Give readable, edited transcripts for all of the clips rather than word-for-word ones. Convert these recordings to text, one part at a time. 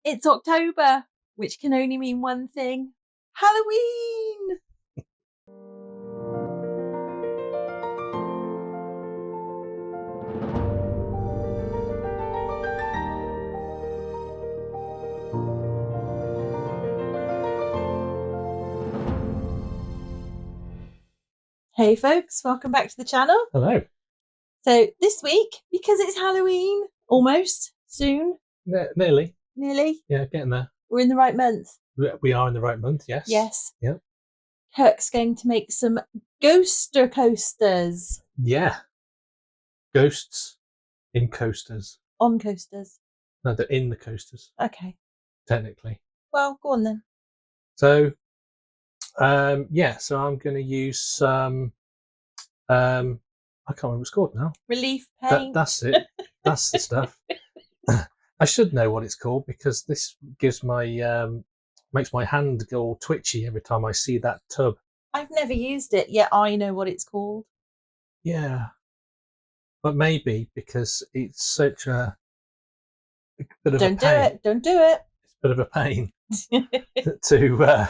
It's October, which can only mean one thing. Halloween! Hey folks, welcome back to the channel. Hello. So this week, because it's Halloween, almost, soon. Nearly. Nearly. Yeah, getting there. We're in the right month. We are in the right month, yes. Yes. Yep. Kirk's going to make some ghoster coasters. Yeah. Ghosts in coasters. On coasters. No, they're in the coasters. Okay. Technically. Well, go on then. So, so I'm going to use some, I can't remember what it's called now. Relief paint. That's it. That's the stuff. I should know what it's called because this gives my, makes my hand go all twitchy every time I see that tub. I've never used it, yet I know what it's called. Yeah. But maybe because it's such a bit of a pain. Don't do it. Don't do it. It's a bit of a pain to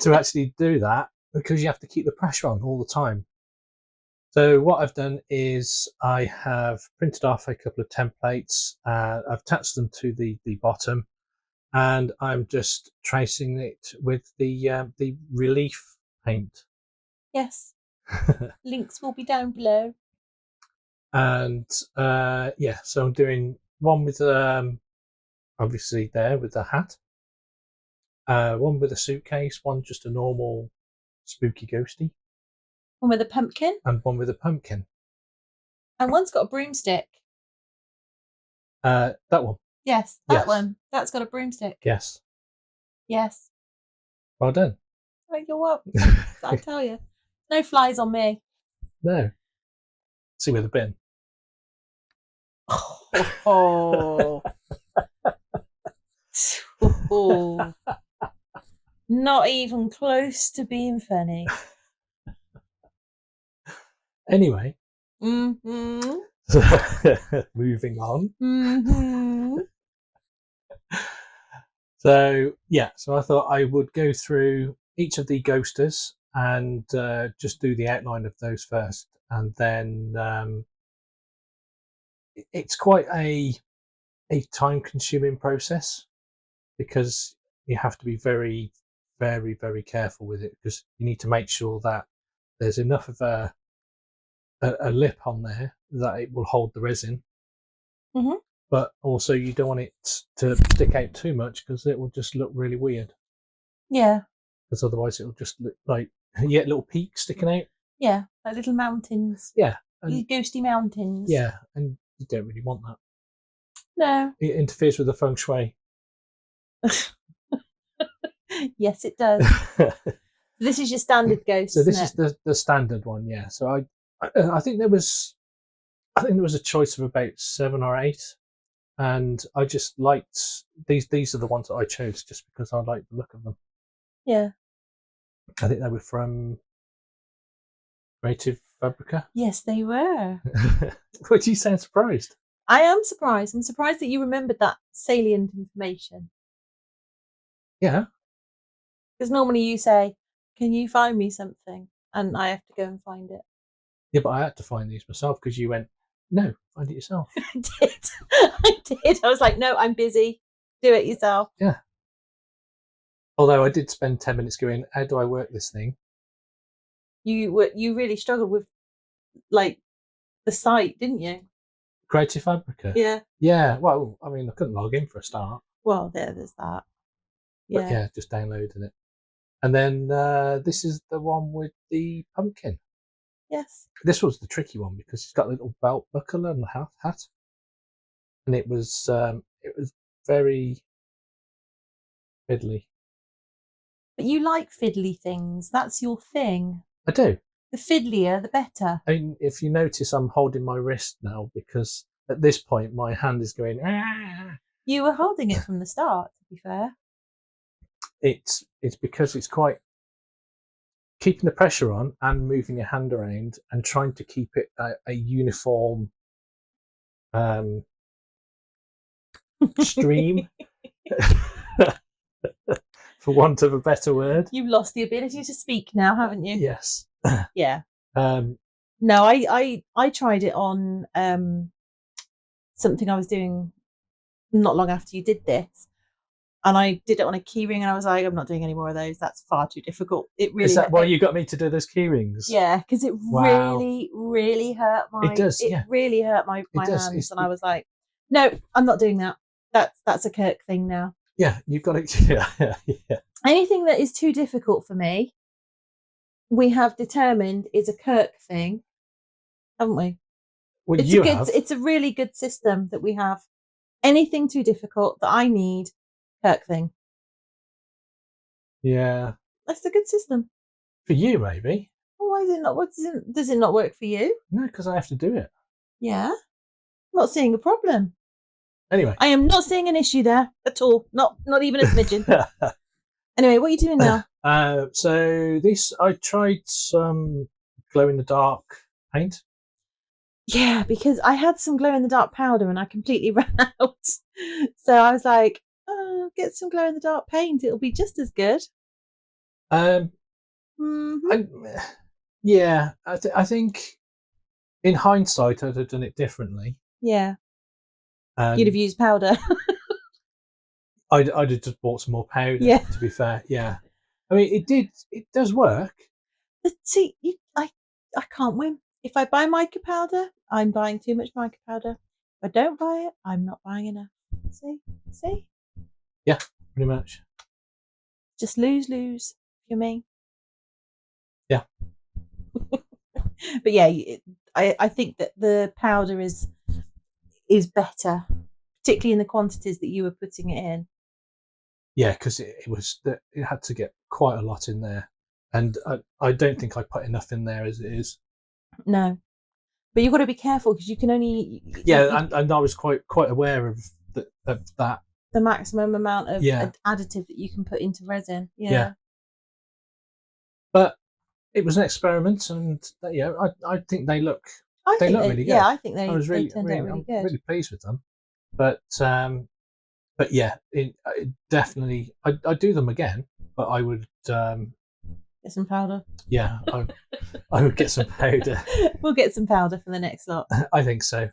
to actually do that because you have to keep the pressure on all the time. So what I've done is I have printed off a couple of templates. I've attached them to the bottom, and I'm just tracing it with the relief paint. Yes. Links will be down below. And so I'm doing one with obviously there with the hat, one with a suitcase, one just a normal spooky ghosty, One with a pumpkin, and one with a pumpkin. And one's got a broomstick. That one. Yes, that one. That's got a broomstick. Yes. Yes. Well done. Right, you're welcome. I tell you, no flies on me. No. See with a bin. Oh. Oh. Not even close to being funny. Anyway. Mm-hmm. Moving on. Mm-hmm. So I thought I would go through each of the ghosters and just do the outline of those first, and then it's quite a time-consuming process because you have to be very, very, very careful with it because you need to make sure that there's enough of a lip on there that it will hold the resin. Mm-hmm. But also you don't want it to stick out too much because it will just look really weird. Yeah. Because otherwise it'll just look like you get little peaks sticking out. Yeah, like little mountains. Yeah. Little ghosty mountains. Yeah, and you don't really want that. No. It interferes with the feng shui. Yes, it does. This is your standard ghost. So this is the standard one, yeah. So I think there was a choice of about 7 or 8, and I just liked these. These are the ones that I chose just because I like the look of them. Yeah. I think they were from Creative Fabrica. Yes, they were. What do you sound surprised? I am surprised. I'm surprised that you remembered that salient information. Yeah. Because normally you say, "Can you find me something?" and I have to go and find it. Yeah, but I had to find these myself because you went, "No, find it yourself." I did. I did. I was like, "No, I'm busy. Do it yourself." Yeah. Although I did spend 10 minutes going, "How do I work this thing?" You really struggled with like the site, didn't you? Creative Fabrica. Yeah. Yeah. Well, I mean, I couldn't log in for a start. Well, there's that. Yeah. But yeah, just downloading it. And then this is the one with the pumpkin. Yes. This was the tricky one because it's got a little belt buckle and a hat, and it was very fiddly. But you like fiddly things. That's your thing. I do. The fiddlier, the better. I mean, if you notice, I'm holding my wrist now because at this point my hand is going. Ah! You were holding it from the start, to be fair. It's because it's quite keeping the pressure on and moving your hand around and trying to keep it a uniform stream, for want of a better word. You've lost the ability to speak now, haven't you? Yes. Yeah. Um, No, I tried it on something I was doing not long after you did this, and I did it on a keyring, and I was like, I'm not doing any more of those. That's far too difficult. It really is that why you got me to do those key rings? Yeah, because it Wow. really hurt my. It does, yeah. really hurt my does. hands, and I was like, no, I'm not doing that. That's a Kirk thing now. Yeah, you've got to. Yeah. Anything that is too difficult for me, we have determined is a Kirk thing, haven't we? Well, It's a really good system that we have. Anything too difficult that I need, Kirk thing. Yeah. That's a good system. For you, maybe. Well, why is it not? Does it not work for you? No, because I have to do it. Yeah. I'm not seeing a problem. Anyway. I am not seeing an issue there at all. Not even a smidgen. Anyway, what are you doing now? So this, I tried some glow in the dark paint. Yeah, because I had some glow in the dark powder and I completely ran out. So I was like, oh, get some glow in the dark paint. It'll be just as good. Yeah, I think in hindsight I'd have done it differently. Yeah. You'd have used powder. I'd have just bought some more powder. Yeah. To be fair, yeah. I mean, it does work. But see, I can't win. If I buy mica powder, I'm buying too much mica powder. If I don't buy it, I'm not buying enough. See? Yeah, pretty much. Just lose, you mean? Yeah. But yeah, I think that the powder is better, particularly in the quantities that you were putting it in. Yeah, because it had to get quite a lot in there, and I don't think I put enough in there as it is. No, but you've got to be careful because you can only. Yeah, and I was quite aware of that. The maximum amount of additive that you can put into resin. Yeah. But it was an experiment, and I think they look. They look really good. Yeah, I think they. I was really, turned out really good. I'm really pleased with them. But yeah, it definitely. I'd do them again, but I would. Get some powder. Yeah, I would get some powder. We'll get some powder for the next lot. I think so,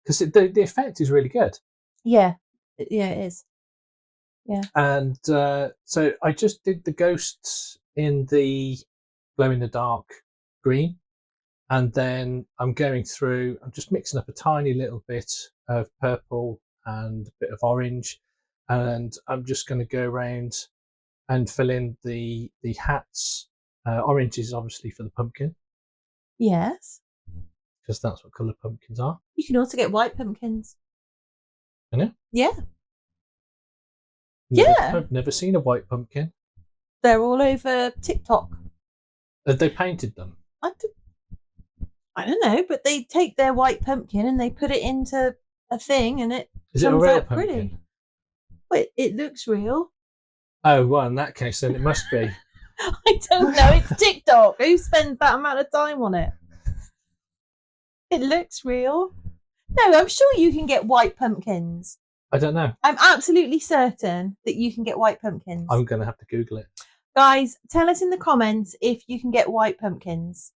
because the effect is really good. Yeah, it is. Yeah. And so I just did the ghosts in the glow in the dark green, and then I'm going through. I'm just mixing up a tiny little bit of purple and a bit of orange, and I'm just going to go around and fill in the hats. Orange is obviously for the pumpkin. Yes. Because that's what colour pumpkins are. You can also get white pumpkins. Can you? Yeah. I've never seen a white pumpkin. They're all over TikTok. Have they painted them? I don't know, but they take their white pumpkin and they put it into a thing, and it comes out pumpkin? Pretty. Well, it looks real. Oh well, in that case, then it must be. I don't know. It's TikTok. Who spends that amount of time on it? It looks real. No, I'm sure you can get white pumpkins. I don't know. I'm absolutely certain that you can get white pumpkins. I'm going to have to Google it. Guys, tell us in the comments if you can get white pumpkins.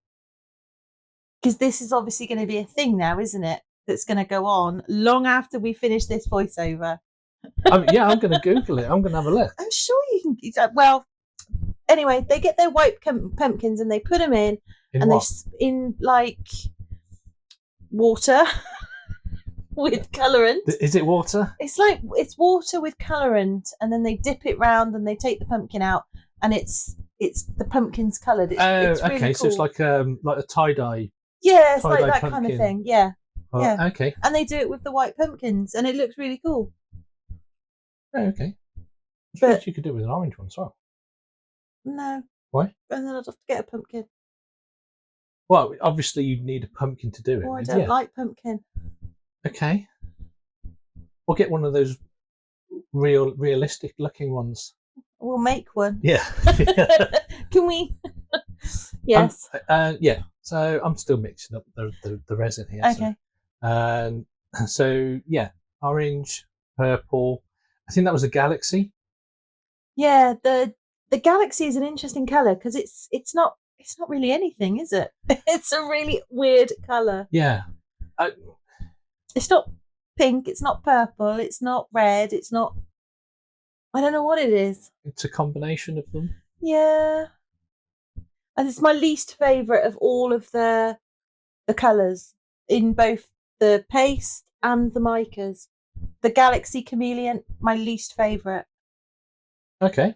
Because this is obviously going to be a thing now, isn't it? That's going to go on long after we finish this voiceover. I'm going to Google it. I'm going to have a look. I'm sure you can. Well, anyway, they get their white pumpkins and they put them in in like water with colorant. Is it water? It's water with colorant, and then they dip it round and they take the pumpkin out, and it's the pumpkin's coloured. It's really okay. cool. So it's like a tie-dye. Yeah, it's like that pumpkin. kind of thing. Yeah. Oh, yeah. Okay. And they do it with the white pumpkins, and it looks really cool. Oh, okay. I suppose you could do it with an orange one as well. No. Why? And then I'd have to get a pumpkin. Well, obviously you'd need a pumpkin to do it. Oh, I don't like pumpkin. Okay. Or get one of those realistic looking ones. We'll make one. Yeah. Can we? Yes. Yeah. So I'm still mixing up the resin here. Okay. So yeah, orange, purple. I think that was a galaxy. Yeah, the galaxy is an interesting color because it's not really anything, is it? It's a really weird color. Yeah. It's not pink, it's not purple, it's not red, it's not, I don't know what it is. It's a combination of them. Yeah. And it's my least favourite of all of the colours in both the paste and the micas. The Galaxy Chameleon, my least favourite. Okay.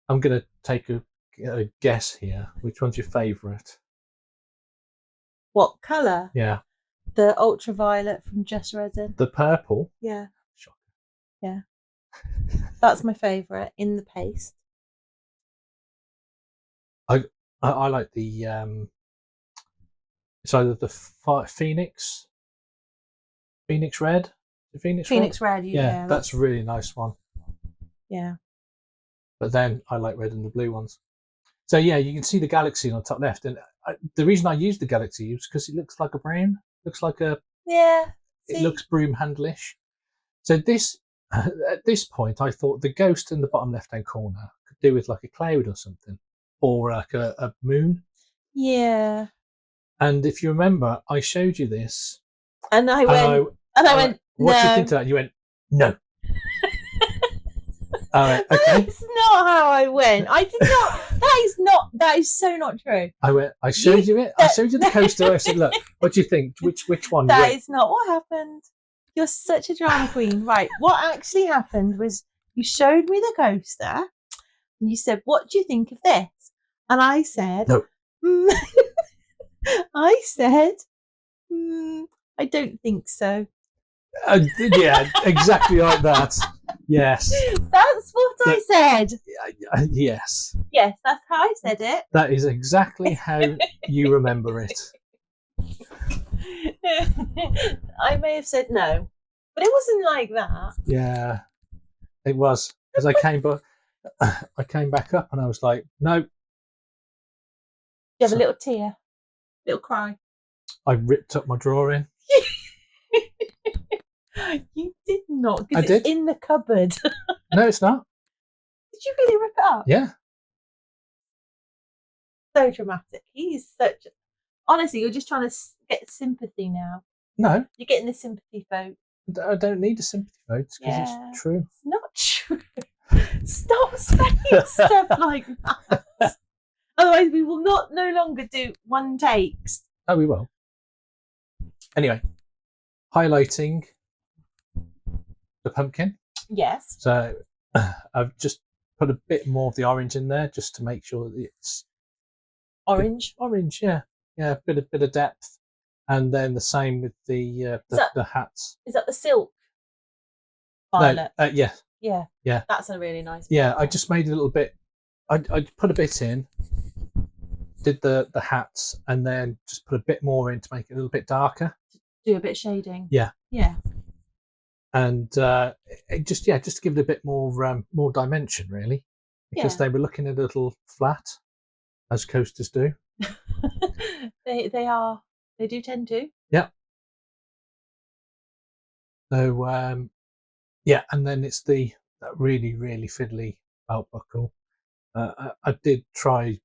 I'm going to take a guess here. Which one's your favourite? What colour? Yeah. The ultraviolet from Just Resin. The purple? Yeah. Shocker. Yeah. That's my favourite in the paste. I like the it's either the Phoenix Red. The Phoenix Red, yeah, that's a really nice one. Yeah. But then I like red and the blue ones. So yeah, you can see the Galaxy on the top left, and the reason I used the Galaxy is because it looks like a brown. Looks like a yeah. It looks broom handlish. So this at this point, I thought the ghost in the bottom left-hand corner could do with like a cloud or something, or like a moon. Yeah. And if you remember, I showed you this, and I went, what no. do you think of that? And you went, no. Okay. That's not how I went. I did not. That is so not true. I showed you it. I showed you the coaster. I said, look, what do you think? Which one? That is not what happened. You're such a drama queen. Right. What actually happened was you showed me the coaster and you said, what do you think of this? And I said, no. I said, I don't think so. Yeah, exactly like that. Yes. That's what I said. Yes. Yes, that's how I said it. That is exactly how you remember it. I may have said no, but it wasn't like that. Yeah, it was, because I came back up and I was like, no. You have a little tear, little cry. I ripped up my drawing. You did not, I because did. It's in the cupboard. No, it's not. Did you really rip it up? Yeah. So dramatic. He's such. Honestly, you're just trying to get sympathy now. No. You're getting the sympathy vote. I don't need a sympathy vote because it's true. It's not true. Stop saying stuff like that. Otherwise, we will no longer do one takes. Oh, we will. Anyway, highlighting the pumpkin. Yes. So I've just put a bit more of the orange in there just to make sure that it's orange. Orange, yeah, a bit of depth, and then the same with the hats. Is that the silk violet? No, yeah. Yeah. That's a really nice. Yeah, I just made a little bit. I put a bit in, did the hats, and then just put a bit more in to make it a little bit darker. Do a bit of shading. Yeah. Yeah. And just to give it a bit more dimension, really, because they were looking a little flat, as coasters do. They are. They do tend to. Yeah. So and then it's that really, really fiddly belt buckle. I did try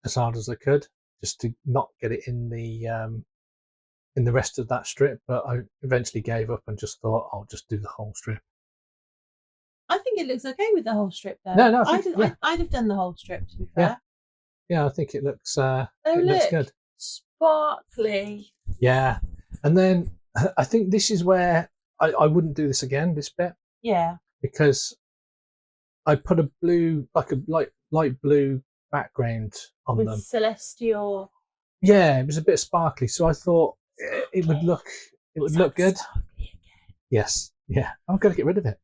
as hard as I could just to not get it in the rest of that strip, but I eventually gave up and just thought I'll just do the whole strip. I think it looks okay with the whole strip, though. No, I'd have done the whole strip, to be fair. Yeah, I think it looks looks good. Sparkly. Yeah, and then I think this is where I wouldn't do this again. This bit. Yeah. Because I put a blue, like a light blue background on with them. Celestial. Yeah, it was a bit sparkly, so I thought it would look good. Yes, yeah, I'm gonna get rid of it.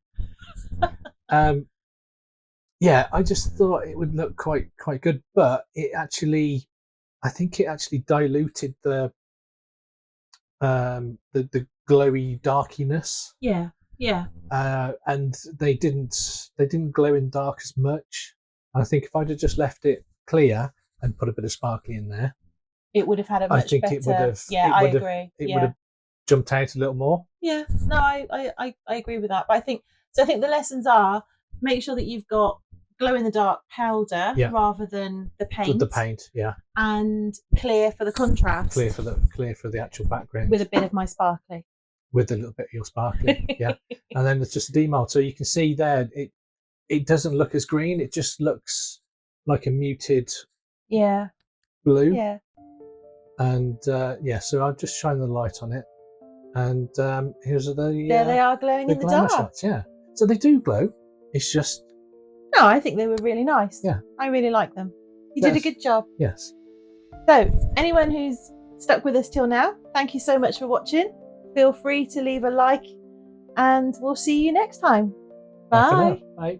Yeah, I just thought it would look quite good, but I think it actually diluted the glowy darkiness. Yeah. And they didn't glow in dark as much. I think if I'd have just left it clear and put a bit of sparkly in there, it would have had a much better. It would have. Yeah, I agree. It would have jumped out a little more. Yeah, no, I agree with that. But I think the lessons are make sure that you've got glow in the dark powder rather than the paint. With the paint, yeah. And clear for the contrast. Clear for the actual background. With a bit of my sparkly. With a little bit of your sparkly, yeah. And then it's just a demold. So you can see there, it doesn't look as green. It just looks like a muted blue. Yeah. And so I'll just shine the light on it. And here's the there they are glowing in the dark. Shots, yeah. So they do glow. It's just no, I think they were really nice. Yeah, I really like them. You did a good job. Yes. So anyone who's stuck with us till now, thank you so much for watching. Feel free to leave a like, and we'll see you next time. Bye. Bye.